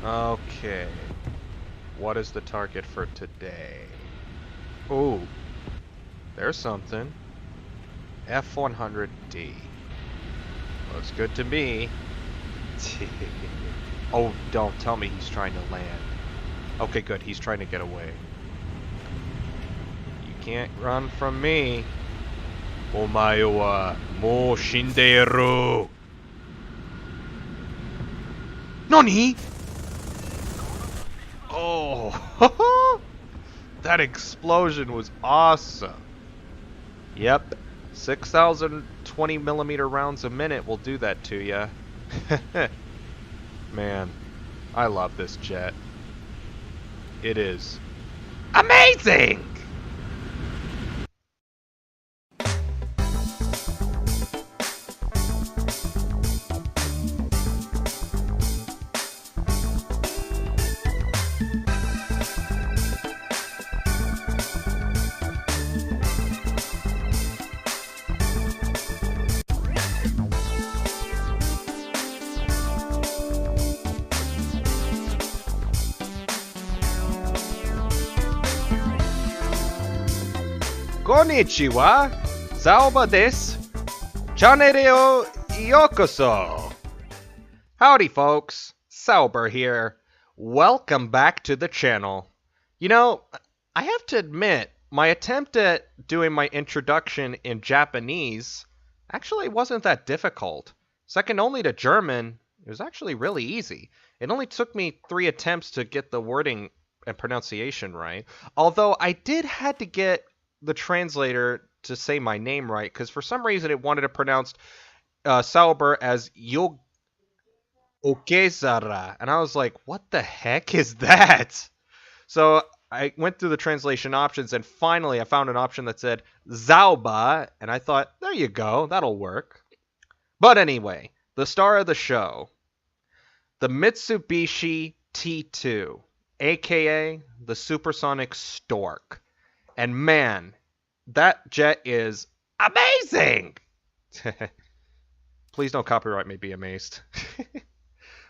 Okay. What is the target for today? Ooh. There's something. F-100D. Looks good to me. Oh, don't tell me he's trying to land. Okay, good. He's trying to get away. You can't run from me. Omae wa mou shinderu. Nani? Oh, that explosion was awesome. Yep, 6,020 millimeter rounds a minute will do that to ya. Man, I love this jet. It is amazing! Konnichiwa, Sauber desu. Channel o yokoso. Howdy folks, Sauber here. Welcome back to the channel. You know, I have to admit, my attempt at doing my introduction in Japanese actually wasn't that difficult. Second only to German, it was actually really easy. It only took me 3 attempts to get the wording and pronunciation right. Although I did had to get the translator to say my name right, because for some reason it wanted to pronounce Sauber as Yo Okezara, and I was like, what the heck is that? So I went through the translation options, and finally I found an option that said Zauba, and I thought, there you go, that'll work. But anyway, the star of the show, the Mitsubishi T-2, aka the Supersonic Stork. And man, that jet is amazing! Please don't copyright me, be amazed.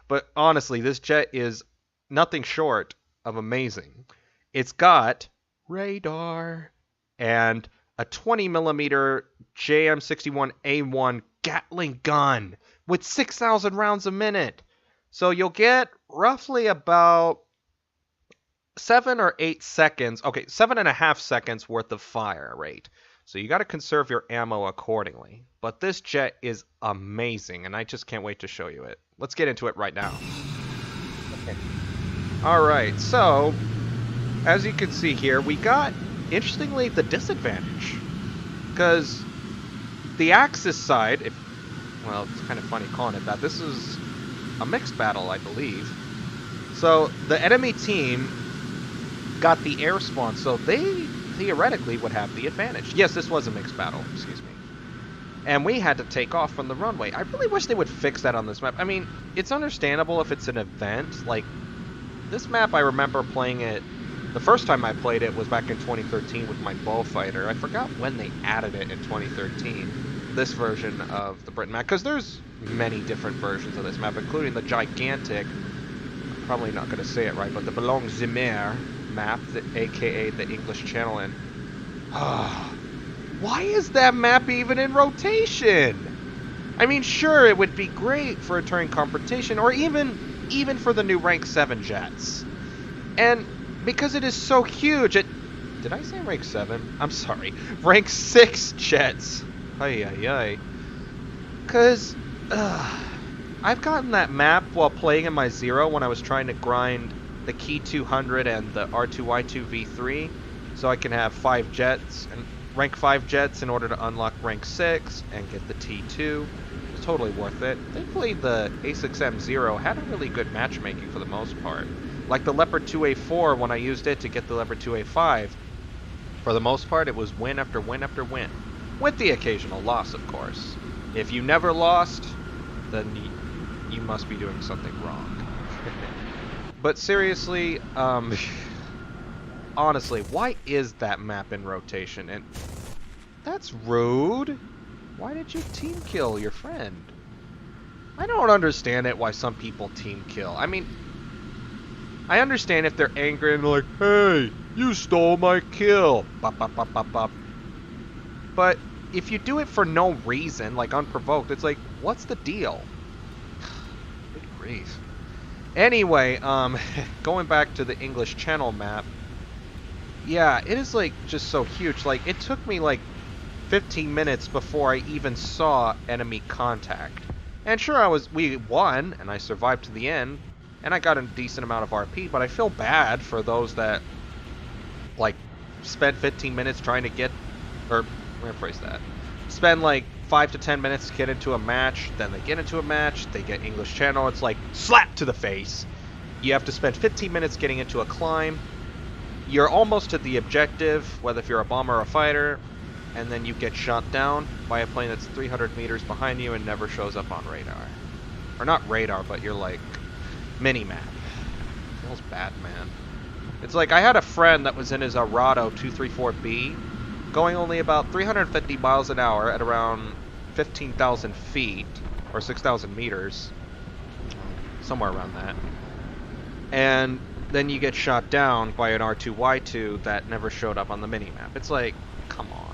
But honestly, this jet is nothing short of amazing. It's got radar and a 20mm JM61A1 Gatling gun with 6,000 rounds a minute. So you'll get roughly about 7 or 8 seconds, okay, 7.5 seconds worth of fire rate. So you got to conserve your ammo accordingly. But this jet is amazing, and I just can't wait to show you it. Let's get into it right now. Okay. Alright, so, as you can see here, we got, interestingly, the disadvantage. Because the Axis side, well, it's kind of funny calling it that. This is a mixed battle, I believe. So, the enemy team got the air spawn, so they theoretically would have the advantage. Yes, this was a mixed battle, excuse me. And we had to take off from the runway. I really wish they would fix that on this map. I mean, it's understandable if it's an event. Like, this map, I remember playing it, the first time I played it was back in 2013 with my bullfighter. I forgot when they added it in 2013, this version of the Britain map, because there's many different versions of this map, including the gigantic, I'm probably not going to say it right, but the Ballon Zimmer map, aka the English Channel, and why is that map even in rotation? I mean, sure, it would be great for a touring competition, or even for the new rank 7 jets. And because it is so huge, did I say rank 7? I'm sorry, rank 6 jets. Ay ay ay. Cause I've gotten that map while playing in my Zero when I was trying to grind the Key 200 and the R2Y2 V3, so I can have 5 jets and rank 5 jets in order to unlock rank 6 and get the T2. It's totally worth it. Thankfully, the A6M Zero had a really good matchmaking for the most part. Like the Leopard 2A4, when I used it to get the Leopard 2A5, for the most part, it was win after win after win, with the occasional loss, of course. If you never lost, then you must be doing something wrong. But seriously, honestly, why is that map in rotation? And that's rude. Why did you team kill your friend? I don't understand it why some people team kill. I mean, I understand if they're angry and like, hey, you stole my kill. Bop, bop, bop, bop, bop. But if you do it for no reason, like unprovoked, it's like, what's the deal? Good grief. Anyway, going back to the English Channel map, yeah, it is like just so huge. Like, it took me like 15 minutes before I even saw enemy contact. And sure, we won, and I survived to the end, and I got a decent amount of RP, but I feel bad for those that, like, spent 15 minutes trying to get, or, rephrase that, spend like 5 to 10 minutes to get into a match, then they get into a match, they get English Channel, it's like, slap to the face. You have to spend 15 minutes getting into a climb, you're almost at the objective, whether if you're a bomber or a fighter, and then you get shot down by a plane that's 300 meters behind you and never shows up on radar. Or not radar, but your, like, mini-map. Feels bad, man. It's like, I had a friend that was in his Arado 234B, going only about 350 miles an hour at around 15,000 feet, or 6,000 meters, somewhere around that. And then you get shot down by an R2Y2 that never showed up on the minimap. It's like, come on.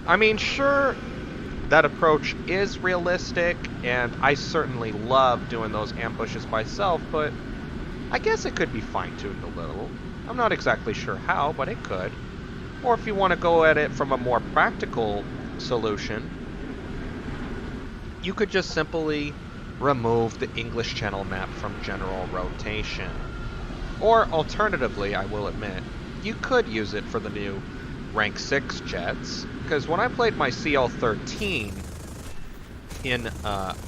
I mean, sure, that approach is realistic, and I certainly love doing those ambushes myself, but I guess it could be fine-tuned a little. I'm not exactly sure how, but it could. Or if you want to go at it from a more practical solution, you could just simply remove the English Channel map from general rotation. Or alternatively, I will admit, you could use it for the new rank 6 jets, because when I played my CL-13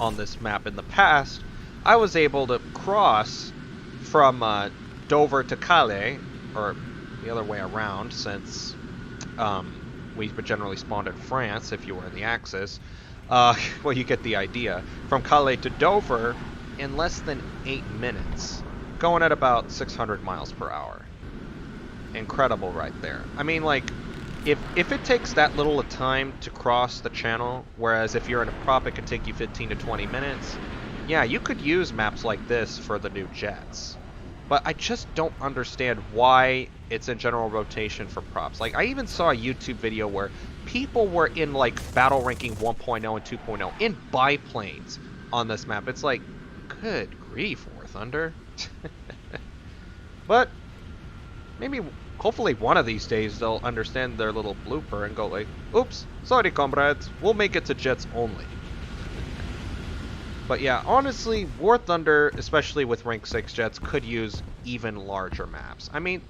on this map in the past, I was able to cross from Dover to Calais, or the other way around, since we generally spawned in France if you were in the Axis. Well, you get the idea. From Calais to Dover in less than 8 minutes, going at about 600 miles per hour. Incredible right there. I mean, like, if it takes that little a time to cross the channel, whereas if you're in a prop it could take you 15 to 20 minutes, yeah, you could use maps like this for the new jets. But I just don't understand why it's in general rotation for props. Like, I even saw a YouTube video where people were in, like, battle ranking 1.0 and 2.0 in biplanes on this map. It's like, good grief, War Thunder. But maybe, hopefully one of these days they'll understand their little blooper and go like, oops, sorry comrades, we'll make it to jets only. But yeah, honestly, War Thunder, especially with rank 6 jets, could use even larger maps. I mean,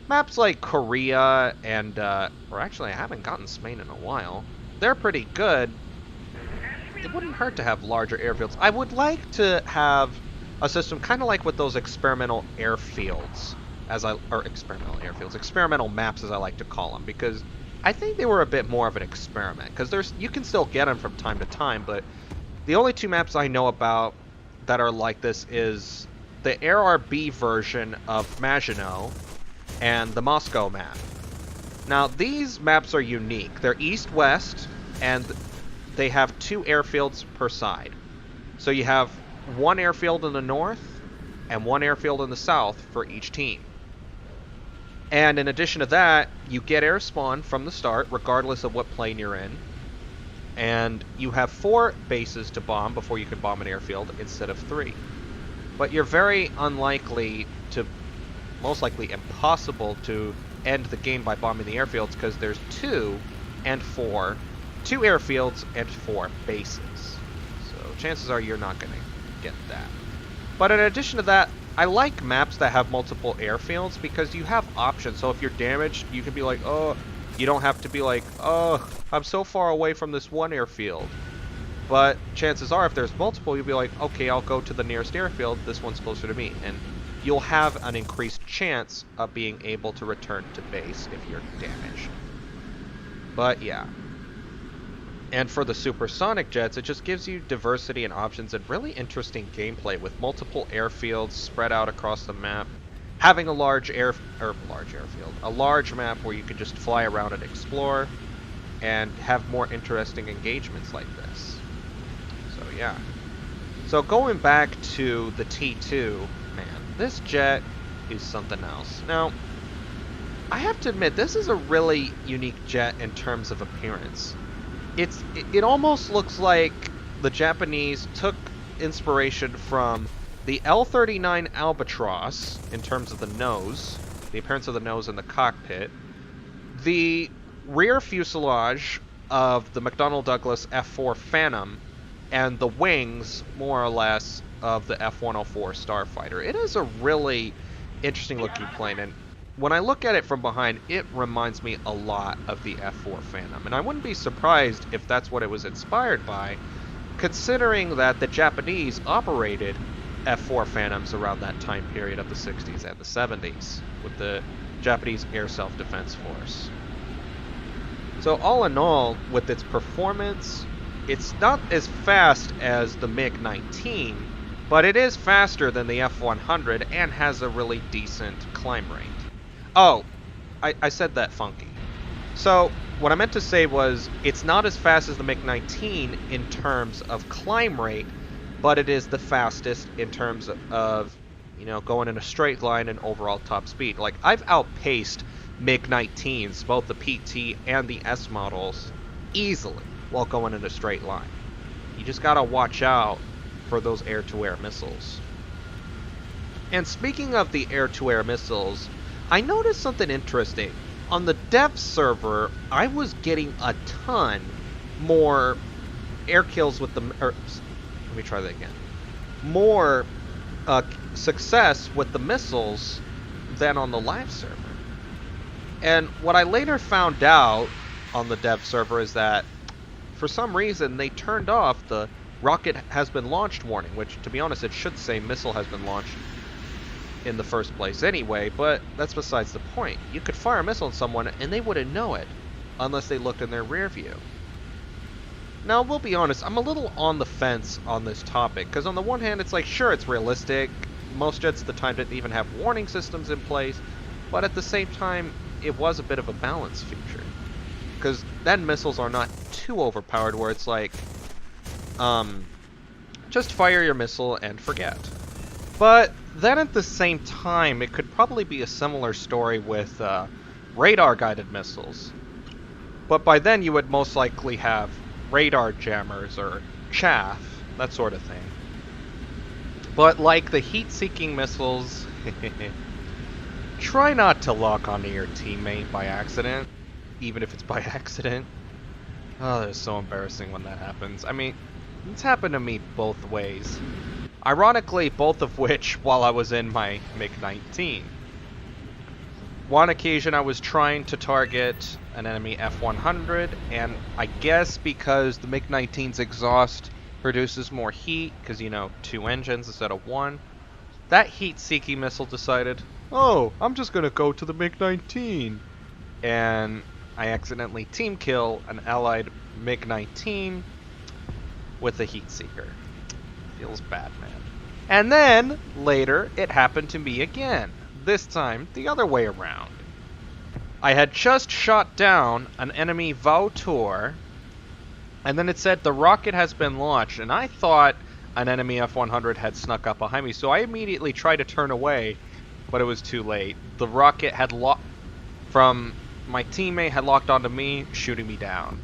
maps like Korea and, or actually I haven't gotten Spain in a while, they're pretty good. It wouldn't hurt to have larger airfields. I would like to have a system kind of like with those experimental airfields, experimental maps as I like to call them, because I think they were a bit more of an experiment, because you can still get them from time to time, but the only two maps I know about that are like this is the AirRB version of Maginot and the Moscow map. Now, these maps are unique. They're east-west, and they have 2 airfields per side. So you have 1 airfield in the north and 1 airfield in the south for each team. And in addition to that, you get air spawn from the start, regardless of what plane you're in. And you have 4 bases to bomb before you can bomb an airfield instead of 3. But you're very unlikely to, most likely impossible to end the game by bombing the airfields, because there's 2 airfields and 4 bases. So chances are you're not going to get that. But in addition to that, I like maps that have multiple airfields because you have options. So if you're damaged, you can be like, oh, you don't have to be like, oh, I'm so far away from this one airfield. But chances are, if there's multiple, you'll be like, okay, I'll go to the nearest airfield. This one's closer to me. And you'll have an increased chance of being able to return to base if you're damaged. But yeah. And for the supersonic jets, it just gives you diversity and options and really interesting gameplay with multiple airfields spread out across the map. Having a large map where you can just fly around and explore and have more interesting engagements like this. So yeah. So going back to the T-2, man, this jet is something else. Now, I have to admit, this is a really unique jet in terms of appearance. It almost looks like the Japanese took inspiration from the L-39 Albatross in terms of the nose, the appearance of the nose in the cockpit, the rear fuselage of the McDonnell Douglas F-4 Phantom, and the wings, more or less, of the F-104 Starfighter. It is a really interesting looking plane, and when I look at it from behind, it reminds me a lot of the F-4 Phantom, and I wouldn't be surprised if that's what it was inspired by, considering that the Japanese operated F-4 Phantoms around that time period of the 60s and the 70s with the Japanese Air Self-Defense Force. So all in all, with its performance, it's not as fast as the MiG-19, but it is faster than the F-100 and has a really decent climb rate. Oh, I said that funky. So what I meant to say was it's not as fast as the MiG-19 in terms of climb rate, but it is the fastest in terms of going in a straight line and overall top speed. Like, I've outpaced MiG-19s, both the PT and the S models, easily while going in a straight line. You just gotta watch out for those air-to-air missiles. And speaking of the air-to-air missiles, I noticed something interesting. On the dev server, I was getting a ton more air kills with the... let me try that again. More success with the missiles than on the live server. And what I later found out on the dev server is that for some reason they turned off the rocket has been launched warning, which, to be honest, it should say missile has been launched in the first place anyway, but that's besides the point. You could fire a missile on someone and they wouldn't know it unless they looked in their rear view. Now, we'll be honest, I'm a little on the fence on this topic, because on the one hand, it's like, sure, it's realistic. Most jets at the time didn't even have warning systems in place, but at the same time, it was a bit of a balance feature. Because then missiles are not too overpowered, where it's like, just fire your missile and forget. But then at the same time, it could probably be a similar story with radar-guided missiles. But by then, you would most likely have radar jammers or chaff, that sort of thing. But like the heat-seeking missiles, try not to lock onto your teammate by accident, even if it's by accident. Oh, it's so embarrassing when that happens. I mean, it's happened to me both ways. Ironically, both of which while I was in my MiG-19. One occasion I was trying to target an enemy F-100, and I guess because the MiG-19's exhaust produces more heat, because, 2 engines instead of 1, that heat-seeking missile decided, oh, I'm just going to go to the MiG-19. And I accidentally team kill an allied MiG-19 with a heat seeker. Feels bad, man. And then, later, it happened to me again. This time, the other way around. I had just shot down an enemy Vautour, and then it said the rocket has been launched, and I thought an enemy F-100 had snuck up behind me, so I immediately tried to turn away, but it was too late. The rocket had from my teammate had locked onto me, shooting me down.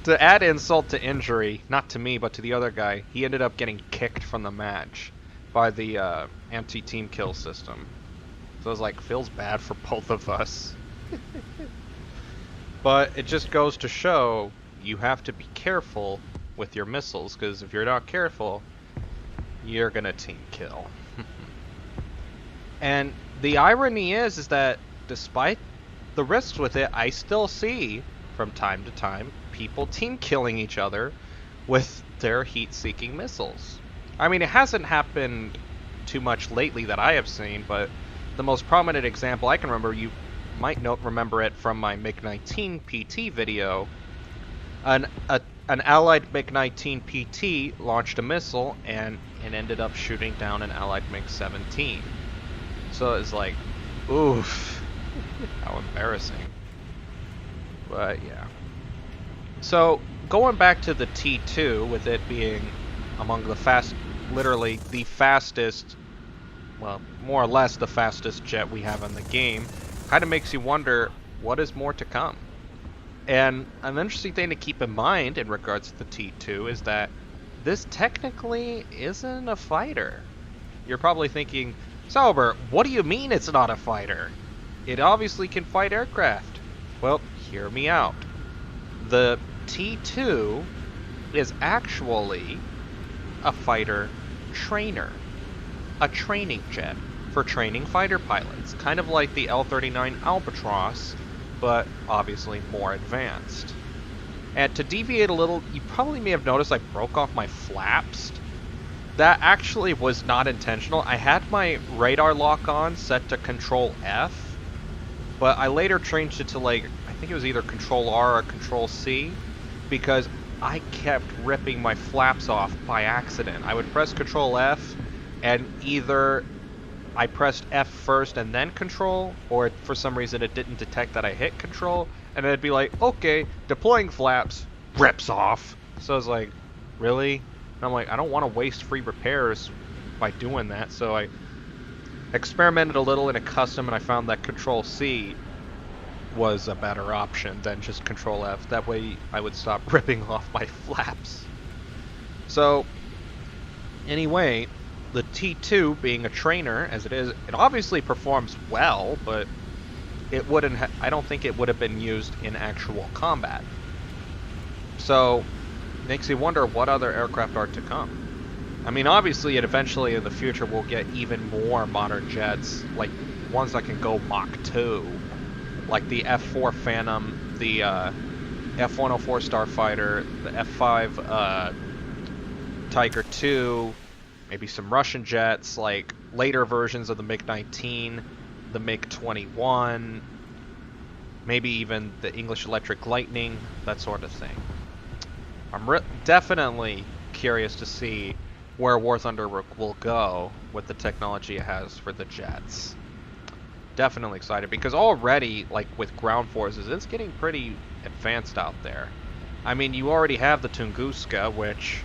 To add insult to injury, not to me, but to the other guy, he ended up getting kicked from the match by the anti-team kill system. So I was like, feels bad for both of us. But it just goes to show you have to be careful with your missiles, because if you're not careful, you're gonna team kill. And the irony is that despite the risks with it, I still see from time to time people team killing each other with their heat-seeking missiles. I mean, it hasn't happened too much lately that I have seen, but the most prominent example I can remember, you might remember it from my MiG-19 PT video. An allied MiG-19 PT launched a missile and it ended up shooting down an allied MiG-17. So it's like, oof, how embarrassing. But yeah. So going back to the T-2, with it being among the literally the fastest well, more or less the fastest jet we have in the game, kind of makes you wonder what is more to come. And an interesting thing to keep in mind in regards to the T-2 is that this technically isn't a fighter. You're probably thinking, Sauber, what do you mean it's not a fighter? It obviously can fight aircraft. Well, hear me out. The T-2 is actually a fighter trainer. A training jet for training fighter pilots. Kind of like the L-39 Albatross, but obviously more advanced. And to deviate a little, you probably may have noticed I broke off my flaps. That actually was not intentional. I had my radar lock on set to Control F, but I later changed it to I think it was either Control R or Control C, because I kept ripping my flaps off by accident. I would press Control F, and either I pressed F first and then Control, or for some reason it didn't detect that I hit Control, and it'd be like, okay, deploying flaps, rips off. So I was like, really? And I'm like, I don't want to waste free repairs by doing that, so I experimented a little in a custom, and I found that Control C was a better option than just Control F. That way I would stop ripping off my flaps. So, anyway, the T-2 being a trainer as it is, it obviously performs well, but it wouldn't I don't think it would have been used in actual combat. So, makes you wonder what other aircraft are to come. I mean, obviously, eventually in the future we'll get even more modern jets, like ones that can go Mach 2, like the F-4 Phantom, the F-104 Starfighter, the F-5 Tiger II, maybe some Russian jets, like later versions of the MiG-19, the MiG-21, maybe even the English Electric Lightning, that sort of thing. I'm definitely curious to see where War Thunder will go with the technology it has for the jets. Definitely excited, because already, like with ground forces, it's getting pretty advanced out there. I mean, you already have the Tunguska, which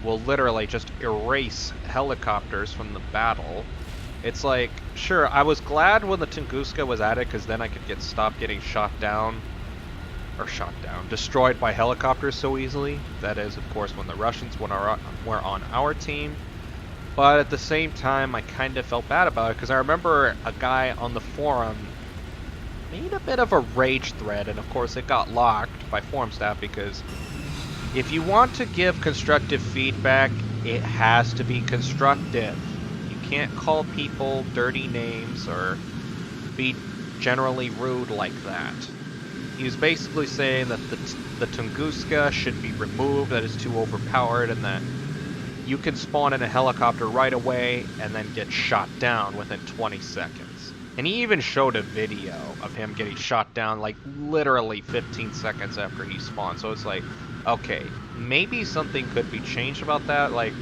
will literally just erase helicopters from the battle. It's like, sure, I was glad when the Tunguska was added, because then I could stop getting destroyed by helicopters so easily. That is, of course, when the Russians were on our team. But at the same time, I kind of felt bad about it, because I remember a guy on the forum made a bit of a rage thread, and of course it got locked by forum staff, because if you want to give constructive feedback, it has to be constructive. You can't call people dirty names or be generally rude like that. He was basically saying that the Tunguska should be removed, that it's too overpowered, and that you can spawn in a helicopter right away and then get shot down within 20 seconds. And he even showed a video of him getting shot down like literally 15 seconds after he spawned. So it's like, okay, maybe something could be changed about that, like,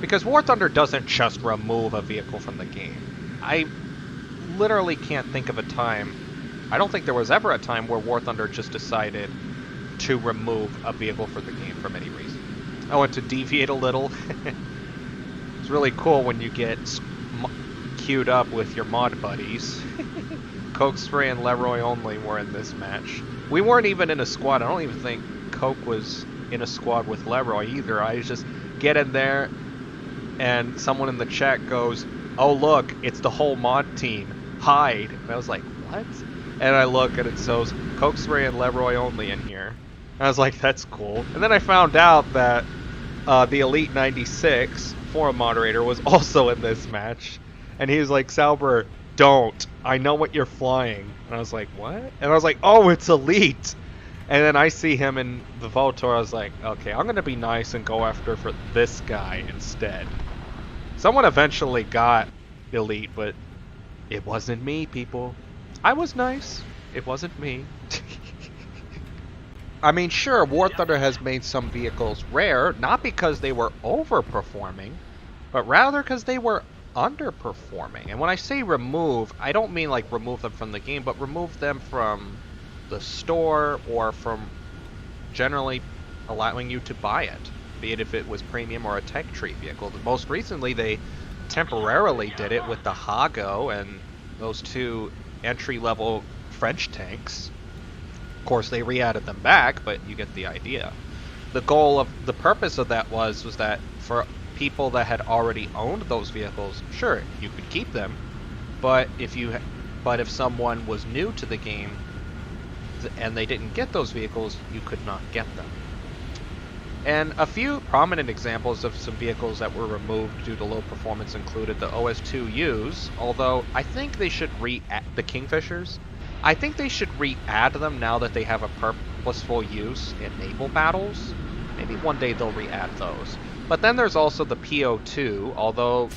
because War Thunder doesn't just remove a vehicle from the game. I literally can't think of a time, I don't think there was ever a time where War Thunder just decided to remove a vehicle from the game for any reason. I want to deviate a little. It's really cool when you get queued up with your mod buddies. Coke Spray and Leroy only were in this match. We weren't even in a squad. I don't even think Coke was in a squad with Leroy either. I just get in there and someone in the chat goes, "Oh look, it's the whole mod team. Hide." And I was like, what? And I look and it says Coke Spray and Leroy only in here. And I was like, that's cool. And then I found out that the Elite 96 forum moderator was also in this match. And he was like, Sauber, don't. I know what you're flying. And I was like, what? And I was like, oh, it's Elite. And then I see him in the Votor. I was like, okay, I'm going to be nice and go after for this guy instead. Someone eventually got Elite, but it wasn't me, people. I was nice. It wasn't me. I mean, sure, War Thunder has made some vehicles rare, not because they were overperforming, but rather because they were underperforming. And when I say remove, I don't mean like remove them from the game, but remove them from the store or from generally allowing you to buy it, be it if it was premium or a tech tree vehicle. Most recently, they temporarily did it with the Hago and those two entry-level French tanks. Of course, they re-added them back, but you get the idea. The purpose of that was that for people that had already owned those vehicles, sure, you could keep them, but if someone was new to the game and they didn't get those vehicles, you could not get them. And a few prominent examples of some vehicles that were removed due to low performance included the OS2Us, although I think they should the Kingfishers. I think they should re-add them now that they have a purposeful use in naval battles. Maybe one day they'll re-add those. But then there's also the PO2, although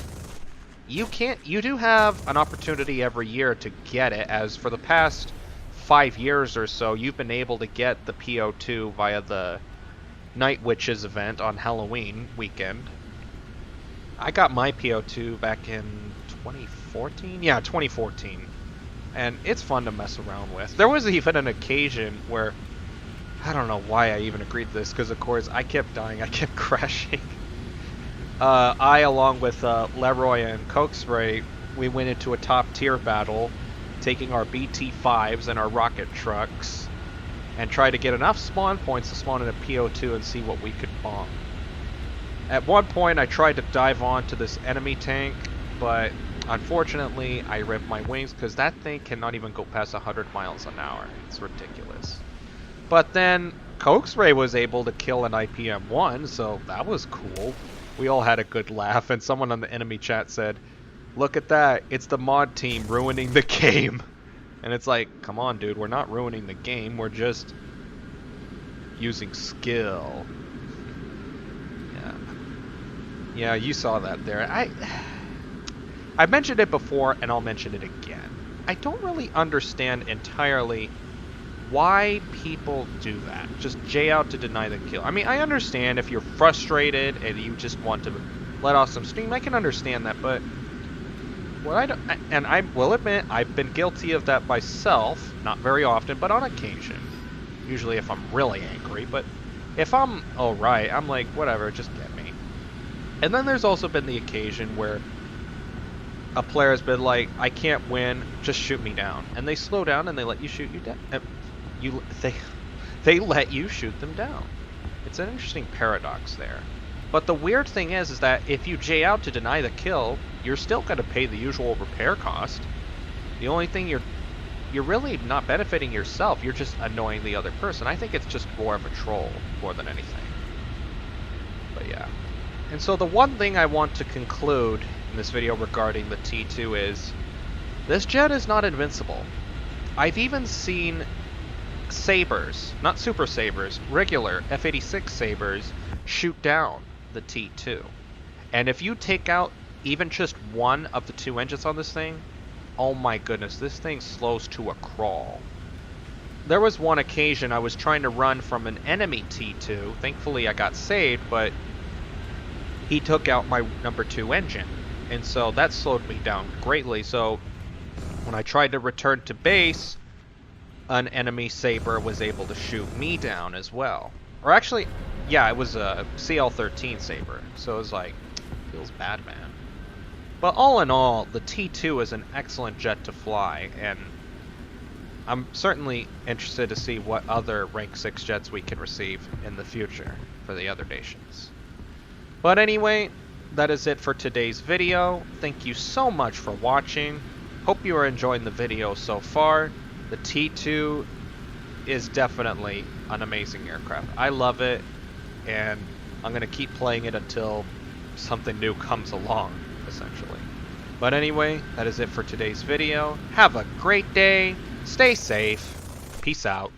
you do have an opportunity every year to get it, as for the past 5 years or so, you've been able to get the PO2 via the Night Witches event on Halloween weekend. I got my PO2 back in 2014? Yeah, 2014. And it's fun to mess around with. There was even an occasion where, I don't know why I even agreed to this, because of course I kept dying, I kept crashing. I, along with Leroy and Cokespray, we went into a top tier battle, taking our BT-5s and our rocket trucks, and tried to get enough spawn points to spawn in a PO2 and see what we could bomb. At one point I tried to dive onto this enemy tank, but unfortunately I ripped my wings because that thing cannot even go past 100 miles an hour. It's ridiculous. But then Cokespray was able to kill an IPM-1, so that was cool. We all had a good laugh, and someone on the enemy chat said, "Look at that, it's the mod team ruining the game." And it's like, come on, dude, we're not ruining the game, we're just using skill. Yeah, you saw that there. I mentioned it before, and I'll mention it again. I don't really understand entirely why people do that. Just J out to deny the kill. I mean, I understand if you're frustrated and you just want to let off some steam, I can understand that, but what I don't, and I will admit, I've been guilty of that myself, not very often, but on occasion. Usually if I'm really angry, but if I'm alright, I'm like, whatever, just get me. And then there's also been the occasion where a player has been like, I can't win, just shoot me down. And they slow down and they let you shoot you down. They let you shoot them down. It's an interesting paradox there. But the weird thing is that if you J out to deny the kill, you're still going to pay the usual repair cost. The only thing you're really not benefiting yourself, you're just annoying the other person. I think it's just more of a troll more than anything. But yeah. And so the one thing I want to conclude in this video regarding the T-2 is, this jet is not invincible. I've even seen sabers, not super sabers, regular F-86 sabers shoot down the T-2. And if you take out even just one of the two engines on this thing, oh my goodness, this thing slows to a crawl. There was one occasion I was trying to run from an enemy T-2. Thankfully I got saved, but he took out my number 2 engine. And so that slowed me down greatly. So when I tried to return to base, an enemy saber was able to shoot me down as well. Or actually, yeah, it was a CL-13 saber. So it was like, feels bad, man. But all in all, the T-2 is an excellent jet to fly, and I'm certainly interested to see what other rank 6 jets we can receive in the future for the other nations. But anyway, that is it for today's video. Thank you so much for watching. Hope you are enjoying the video so far. The T-2 is definitely an amazing aircraft. I love it, and I'm going to keep playing it until something new comes along, essentially. But anyway, that is it for today's video. Have a great day. Stay safe. Peace out.